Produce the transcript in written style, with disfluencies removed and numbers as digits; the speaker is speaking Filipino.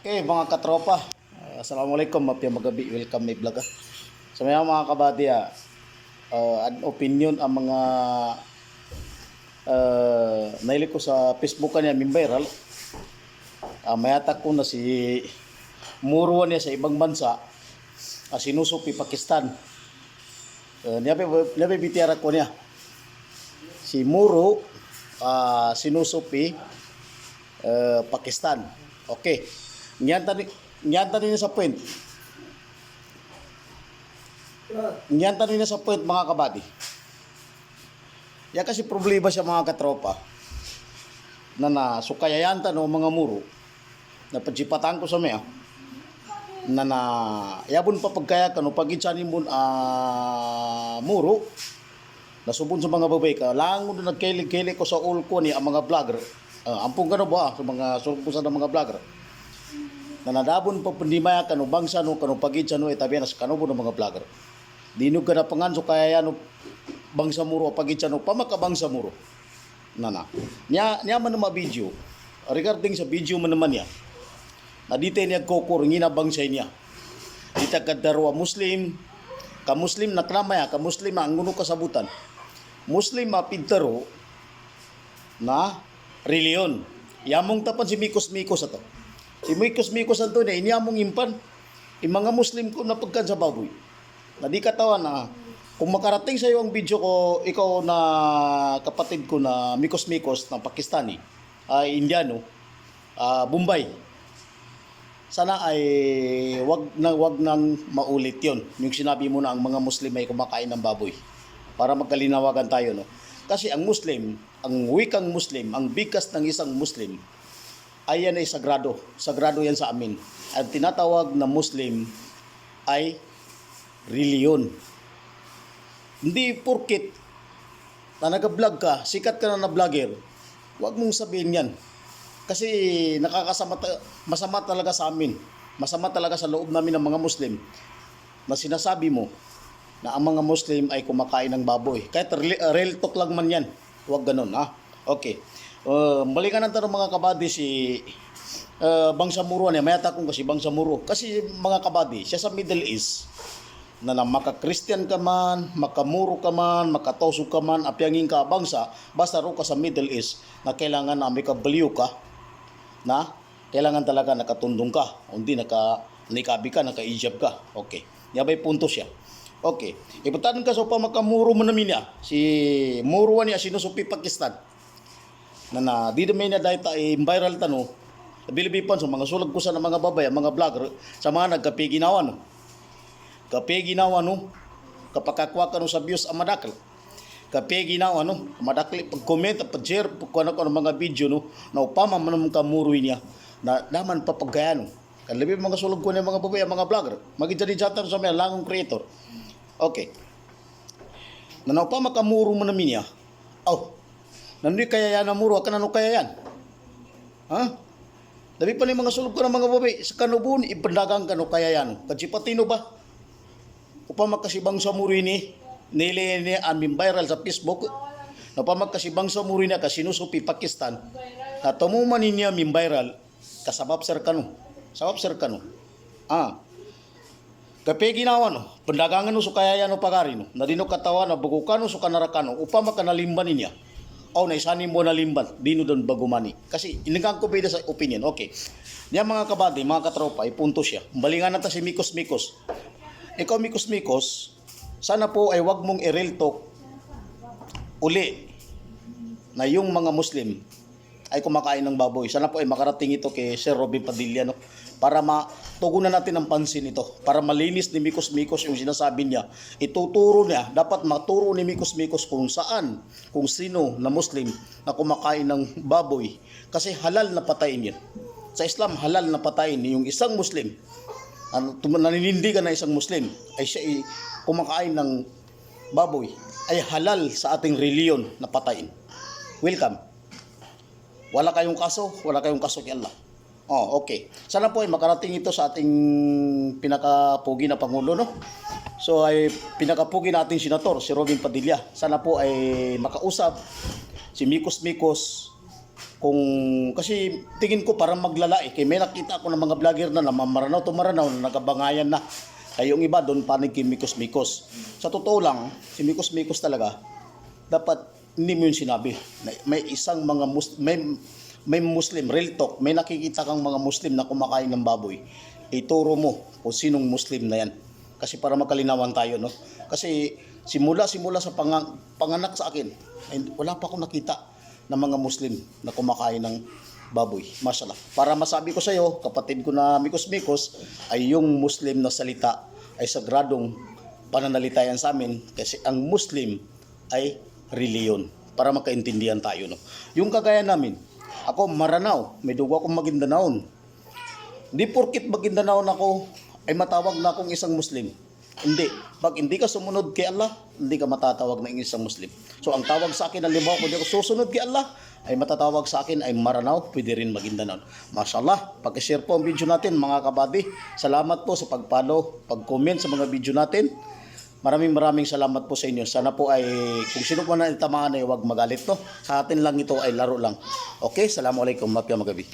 Okay, mga katropa. Assalamualaikum, mapya magabi. Welcome may vlog. So mga kabady, an opinion ang mga naili ko sa Facebook niya min viral. Mayatak ko na si Muro niya sa ibang bansa, sinusupi Pakistan. Niya bitira ko niya. Si Muro sinusupi Pakistan. Okay. Nyanta niya sa point. Nyanta niya sa point mga kabady. Ya kasi problema siya mga katropa. Na sukayayan no mga Muro. Na pagipatan ko sa maya. Na yabon pa pagkaya kano pagitsanin mo Muro. Nasubon sa mga babay ka. Langon na nagkilig-kilig ko sa ulo ko ni ang mga vlogger. Ampung ka ba sa mga sulpusan ng mga vlogger. Na nadabon pa pandimaya kano bangsa no kano pagitsa no itabi na sa kano ng mga vlogger. Dinog ka na panganso kaya yan no bangsa Muro pagitsa no pamakabangsa Muro. Niya man na video. Regarding sa video man naman niya. Na dito niya kokor ngina bangsa niya. Dita kadarwa Muslim, ka Muslim na klamaya, ka Muslim ang nguno kasabutan. Muslim mapintero na reliyon. Yamong tapan si Mikos-Mikos ato. Si Mikos-Mikos ato na inyamong impan. Yung mga Muslim ko napagkan sa baboy. Na di katawan na kung makarating sa iyo ang video ko, ikaw na kapatid ko na Mikos-Mikos na Pakistani, Indiano, Bombay. Sana ay wag nang maulit 'yon. Yung sinabi mo na ang mga Muslim ay kumakain ng baboy. Para magkalinawagan tayo, no. Kasi ang Muslim, ang wikang Muslim, ang bigas ng isang Muslim ay yan ay sagrado. Sagrado yan sa amin. Ang tinatawag na Muslim ay reliyon. Hindi porkit na nag-vlog ka, sikat ka na vlogger, huwag mong sabihin yan. Kasi masama talaga sa amin. Masama talaga sa loob namin ng mga Muslim na sinasabi mo na ang mga Muslim ay kumakain ng baboy. Kahit real talk lang man yan. Huwag ganun, ha? Okay. Balikan natin mga kabady si Bangsa Muro niya. Mayata kong kasi Bangsa Muro. Kasi mga kabady, siya sa Middle East, na maka-Christian ka man, makamuro ka man, makatoso ka man, apyangin ka bangsa, basta ro ka sa Middle East na kailangan na may kabaliw ka, na kailangan talaga nakatundong ka, hindi naka-nikabi ka, naka-ijab ka. Okay. Yabay punto siya. Okay. Iputanan ka sa makamuro mo namin niya. Si Muro niya sinusupi Pakistan. Na di naman na dahil viral tano. Bilibipan sa mga sulag ko sa mga babay, mga vlogger, sa mga nagkapiginawa no. Kapiginawa no. Kapakakwa ka no sa views ang madakal. Kapiginawa no. Madakli pag-comment, pag-share, pag mga video no. Na upama man mga Muro niya. Na naman papagaya no. Kalibig mga sulag ko na mga babay, mga vlogger. Magijadi-jatan sa mga langong creator. Okay. Nanaw pa makamuro mo namin niya. Nanoy kaya yan na Muro, kanano kaya yan? Ha? Dabi pa ni mga sulog ko ng mga babae, sa kanubun, ipandagang kano kaya yan. Katsipatino ba? Upamagkasibang sa Muro ni, nili ni aming viral sa Facebook, na upamagkasibang sa Muro niya, kasinusupi Pakistan, na tumuman niya aming viral, kasabab sir kano. Sabab sir kano. Kapag ginawa no, pandagangan no so kaya yan no pagari no, na dino katawa na bugukano so kanarakano, upama ka nalimban niya. Na isani mo nalimban, dino doon bagumani. Kasi inigang ko bida sa opinion. Okay. Niya mga kabady, mga katropa, ipunto siya. Balingan natin si Mikos-Mikos. Ikaw Mikos-Mikos, sana po ay wag mong i-real talk uli na yung mga Muslim ay kumakain ng baboy. Sana po ay makarating ito kay Sir Robin Padilla no, para matugunan natin ang pansin ito, para malinis ni Mikos-Mikos yung sinasabi niya. Ituturo niya, dapat maturo ni Mikos-Mikos kung saan, kung sino na Muslim na kumakain ng baboy. Kasi halal na patayin yan. Sa Islam, halal na patayin yung isang Muslim. Naninindigan na isang Muslim ay siya ay kumakain ng baboy, ay halal sa ating reliyon na patayin. Welcome. Wala kayong kaso kay Allah. Okay. Sana po ay makarating ito sa ating pinakapugi na Pangulo, no? So ay pinakapugi nating senator, si Robin Padilla. Sana po ay makausap si Mikos-Mikos Kasi tingin ko parang maglala eh. Kaya may nakita ako ng mga vlogger na Maranaw to Maranaw na nagabangayan na. Kaya yung iba doon panig kay Mikos Mikos. Sa totoo lang, si Mikos Mikos talaga, dapat hindi mo yun sinabi. May isang mga may Muslim, real talk, may nakikita kang mga Muslim na kumakain ng baboy. Ituro mo kung sinong Muslim na yan. Kasi para makalinawan tayo, no? Kasi simula sa panganak sa akin, ay, wala pa akong nakita ng mga Muslim na kumakain ng baboy. Mashallah. Para masabi ko sa iyo, kapatid ko na Mikos Mikos, ay yung Muslim na salita ay sagradong pananalita yan sa amin kasi ang Muslim ay reliyon. Para magkaintindihan tayo, no? Yung kagaya namin, ako Maranao, may dugo akong Maguindanaon. Hindi porkit Maguindanaon ako ay matawag na akong isang Muslim. Hindi. Pag hindi ka sumunod kay Allah, hindi ka matatawag na isang Muslim. So ang tawag sa akin, halimbawa kung hindi ako susunod kay Allah, ay matatawag sa akin ay Maranao, pwede rin Maguindanaon. Mashallah, pag-share po ang video natin mga kabady. Salamat po sa pag-follow, pag-comment sa mga video natin. Maraming salamat po sa inyo. Sana po ay kung sino po na itamaan ay huwag magalit, no? Sa atin lang ito ay laro lang. Okay, Assalamualaikum, mapya magabi.